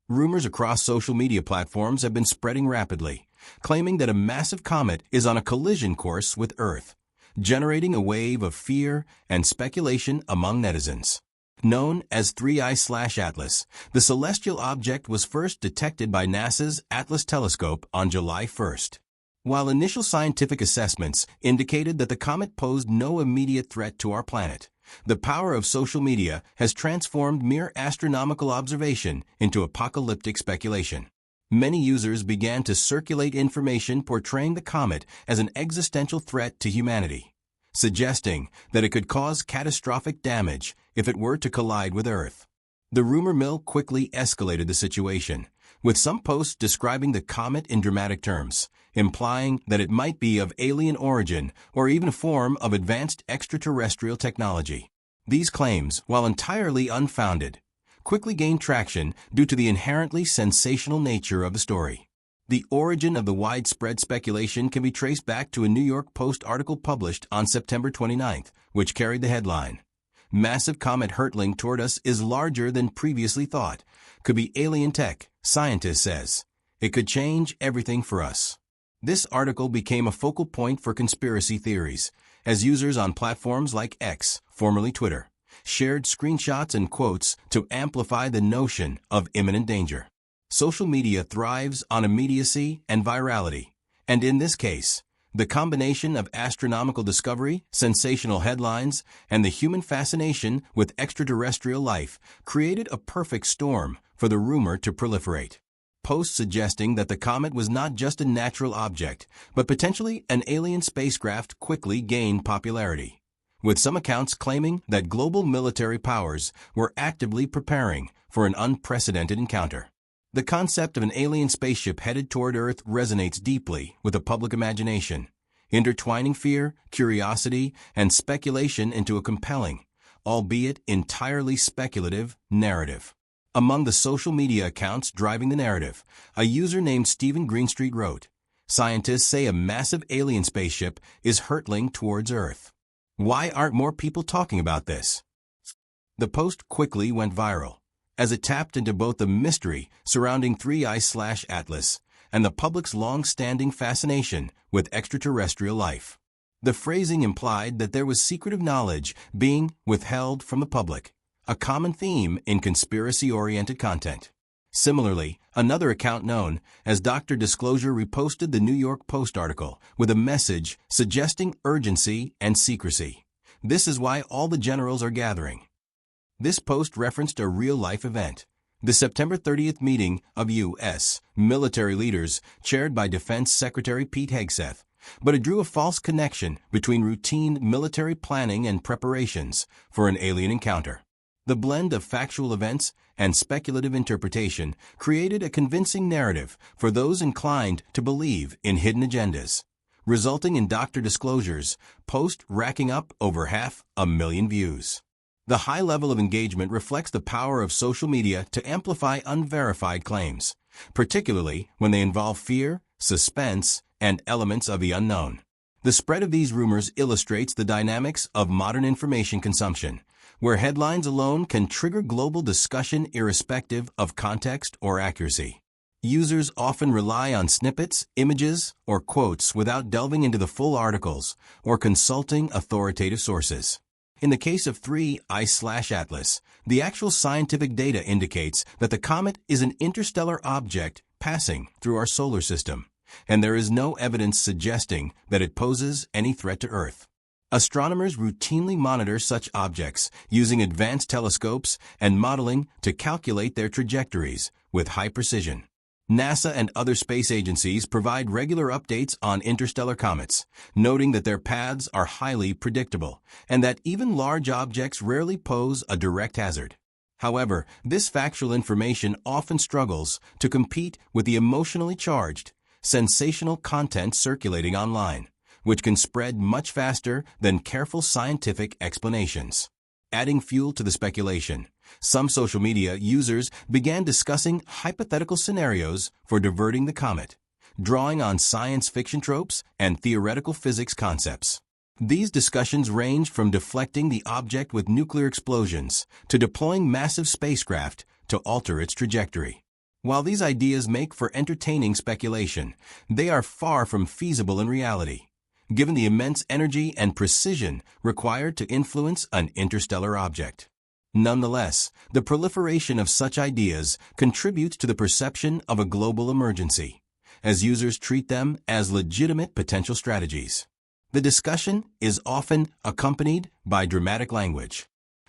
Rumors across social media platforms have been spreading rapidly, claiming that a massive comet is on a collision course with Earth, generating a wave of fear and speculation among netizens. Known as 3I/Atlas, the celestial object was first detected by NASA's Atlas telescope on July 1st. While initial scientific assessments indicated that the comet posed no immediate threat to our planet, the power of social media has transformed mere astronomical observation into apocalyptic speculation. Many users began to circulate information portraying the comet as an existential threat to humanity, suggesting that it could cause catastrophic damage if it were to collide with Earth. The rumor mill quickly escalated the situation, with some posts describing the comet in dramatic terms, implying that it might be of alien origin or even a form of advanced extraterrestrial technology. These claims, while entirely unfounded, quickly gained traction due to the inherently sensational nature of the story. The origin of the widespread speculation can be traced back to a New York Post article published on September 29th, which carried the headline, "Massive comet hurtling toward us is larger than previously thought. Could be alien tech, scientist says. It could change everything for us." This article became a focal point for conspiracy theories, as users on platforms like X, formerly Twitter, shared screenshots and quotes to amplify the notion of imminent danger. Social media thrives on immediacy and virality, and in this case, the combination of astronomical discovery, sensational headlines, and the human fascination with extraterrestrial life created a perfect storm for the rumor to proliferate. Posts suggesting that the comet was not just a natural object, but potentially an alien spacecraft quickly gained popularity, with some accounts claiming that global military powers were actively preparing for an unprecedented encounter. The concept of an alien spaceship headed toward Earth resonates deeply with the public imagination, intertwining fear, curiosity, and speculation into a compelling, albeit entirely speculative, narrative. Among the social media accounts driving the narrative, a user named Stephen Greenstreet wrote, "Scientists say a massive alien spaceship is hurtling towards Earth. Why aren't more people talking about this?" The post quickly went viral, as it tapped into both the mystery surrounding 3I/Atlas and the public's long-standing fascination with extraterrestrial life. The phrasing implied that there was secretive knowledge being withheld from the public, a common theme in conspiracy-oriented content. Similarly, another account known as Dr. Disclosure reposted the New York Post article with a message suggesting urgency and secrecy. "This is why all the generals are gathering." This post referenced a real-life event, the September 30th meeting of U.S. military leaders chaired by Defense Secretary Pete Hegseth, but it drew a false connection between routine military planning and preparations for an alien encounter. The blend of factual events and speculative interpretation created a convincing narrative for those inclined to believe in hidden agendas, resulting in Dr. Disclosure's post racking up over 500,000 views. The high level of engagement reflects the power of social media to amplify unverified claims, particularly when they involve fear, suspense, and elements of the unknown. The spread of these rumors illustrates the dynamics of modern information consumption, where headlines alone can trigger global discussion irrespective of context or accuracy. Users often rely on snippets, images, or quotes without delving into the full articles or consulting authoritative sources. In the case of 3I/Atlas, the actual scientific data indicates that the comet is an interstellar object passing through our solar system, and there is no evidence suggesting that it poses any threat to Earth. Astronomers routinely monitor such objects using advanced telescopes and modeling to calculate their trajectories with high precision. NASA and other space agencies provide regular updates on interstellar comets, noting that their paths are highly predictable and that even large objects rarely pose a direct hazard. However, this factual information often struggles to compete with the emotionally charged, sensational content circulating online, which can spread much faster than careful scientific explanations. Adding fuel to the speculation, some social media users began discussing hypothetical scenarios for diverting the comet, drawing on science fiction tropes and theoretical physics concepts. These discussions ranged from deflecting the object with nuclear explosions to deploying massive spacecraft to alter its trajectory. While these ideas make for entertaining speculation, they are far from feasible in reality, given the immense energy and precision required to influence an interstellar object. Nonetheless, the proliferation of such ideas contributes to the perception of a global emergency, as users treat them as legitimate potential strategies. The discussion is often accompanied by dramatic language,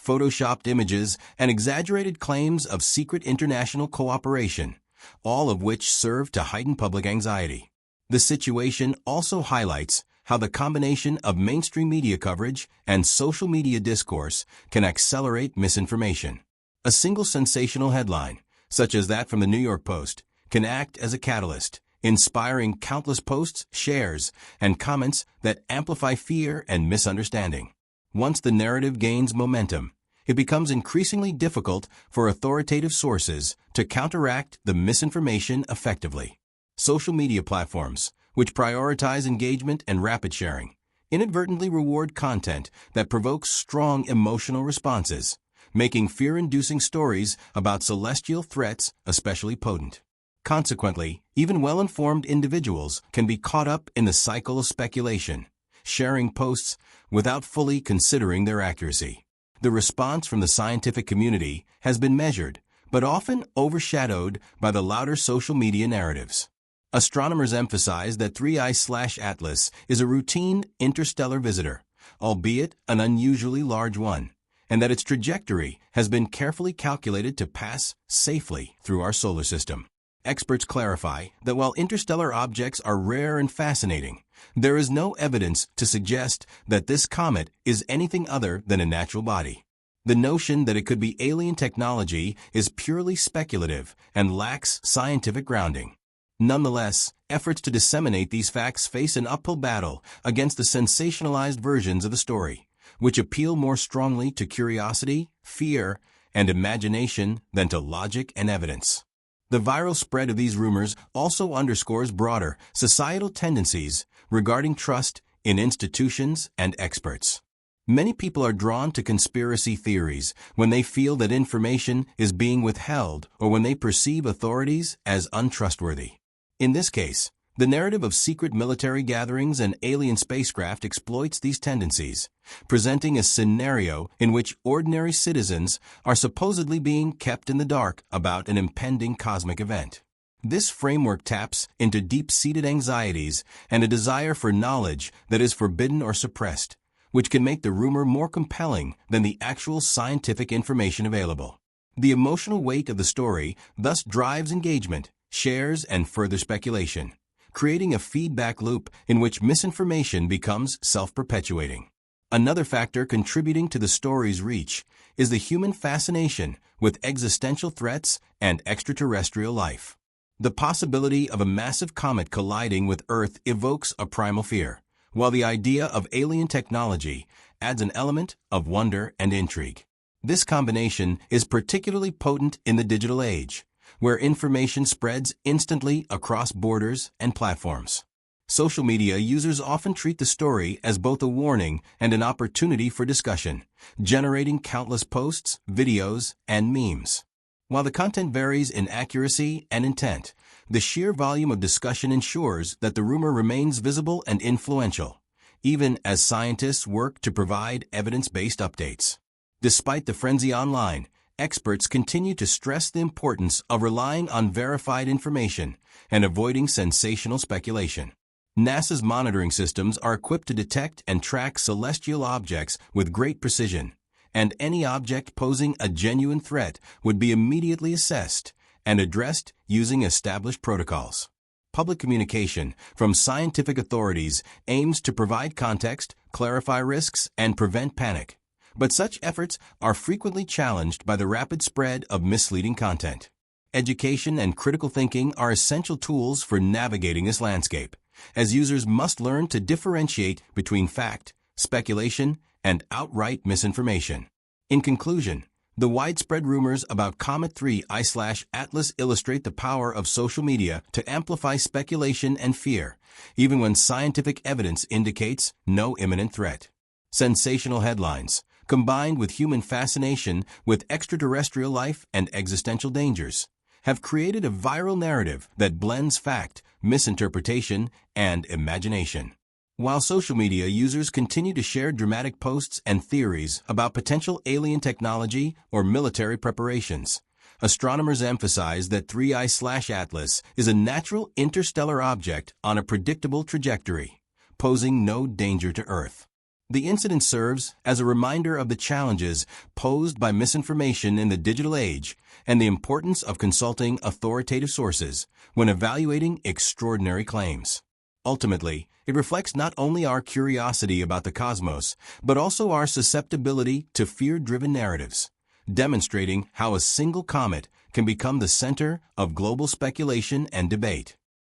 photoshopped images, and exaggerated claims of secret international cooperation, all of which serve to heighten public anxiety. The situation also highlights how the combination of mainstream media coverage and social media discourse can accelerate misinformation. A single sensational headline, such as that from the New York Post, can act as a catalyst, inspiring countless posts, shares, and comments that amplify fear and misunderstanding. Once the narrative gains momentum, it becomes increasingly difficult for authoritative sources to counteract the misinformation effectively. Social media platforms, which prioritize engagement and rapid sharing, inadvertently reward content that provokes strong emotional responses, making fear-inducing stories about celestial threats especially potent. Consequently, even well-informed individuals can be caught up in the cycle of speculation, sharing posts without fully considering their accuracy. The response from the scientific community has been measured, but often overshadowed by the louder social media narratives. Astronomers emphasize that 3I/Atlas is a routine interstellar visitor, albeit an unusually large one, and that its trajectory has been carefully calculated to pass safely through our solar system. Experts clarify that while interstellar objects are rare and fascinating, there is no evidence to suggest that this comet is anything other than a natural body. The notion that it could be alien technology is purely speculative and lacks scientific grounding. Nonetheless, efforts to disseminate these facts face an uphill battle against the sensationalized versions of the story, which appeal more strongly to curiosity, fear, and imagination than to logic and evidence. The viral spread of these rumors also underscores broader societal tendencies regarding trust in institutions and experts. Many people are drawn to conspiracy theories when they feel that information is being withheld or when they perceive authorities as untrustworthy. In this case, the narrative of secret military gatherings and alien spacecraft exploits these tendencies, presenting a scenario in which ordinary citizens are supposedly being kept in the dark about an impending cosmic event. This framework taps into deep-seated anxieties and a desire for knowledge that is forbidden or suppressed, which can make the rumor more compelling than the actual scientific information available. The emotional weight of the story thus drives engagement, shares, and further speculation, creating a feedback loop in which misinformation becomes self-perpetuating. Another factor contributing to the story's reach is the human fascination with existential threats and extraterrestrial life. The possibility of a massive comet colliding with Earth evokes a primal fear, while the idea of alien technology adds an element of wonder and intrigue. This combination is particularly potent in the digital age, where information spreads instantly across borders and platforms. Social media users often treat the story as both a warning and an opportunity for discussion, generating countless posts, videos, and memes. While the content varies in accuracy and intent, the sheer volume of discussion ensures that the rumor remains visible and influential, even as scientists work to provide evidence-based updates. Despite the frenzy online, experts continue to stress the importance of relying on verified information and avoiding sensational speculation. NASA's monitoring systems are equipped to detect and track celestial objects with great precision, and any object posing a genuine threat would be immediately assessed and addressed using established protocols. Public communication from scientific authorities aims to provide context, clarify risks, and prevent panic. But such efforts are frequently challenged by the rapid spread of misleading content. Education and critical thinking are essential tools for navigating this landscape, as users must learn to differentiate between fact, speculation, and outright misinformation. In conclusion, the widespread rumors about Comet 3I/Atlas illustrate the power of social media to amplify speculation and fear, even when scientific evidence indicates no imminent threat. Sensational headlines, combined with human fascination with extraterrestrial life and existential dangers, have created a viral narrative that blends fact, misinterpretation, and imagination. While social media users continue to share dramatic posts and theories about potential alien technology or military preparations, astronomers emphasize that 3I/Atlas is a natural interstellar object on a predictable trajectory, posing no danger to Earth. The incident serves as a reminder of the challenges posed by misinformation in the digital age and the importance of consulting authoritative sources when evaluating extraordinary claims. Ultimately, it reflects not only our curiosity about the cosmos, but also our susceptibility to fear-driven narratives, demonstrating how a single comet can become the center of global speculation and debate.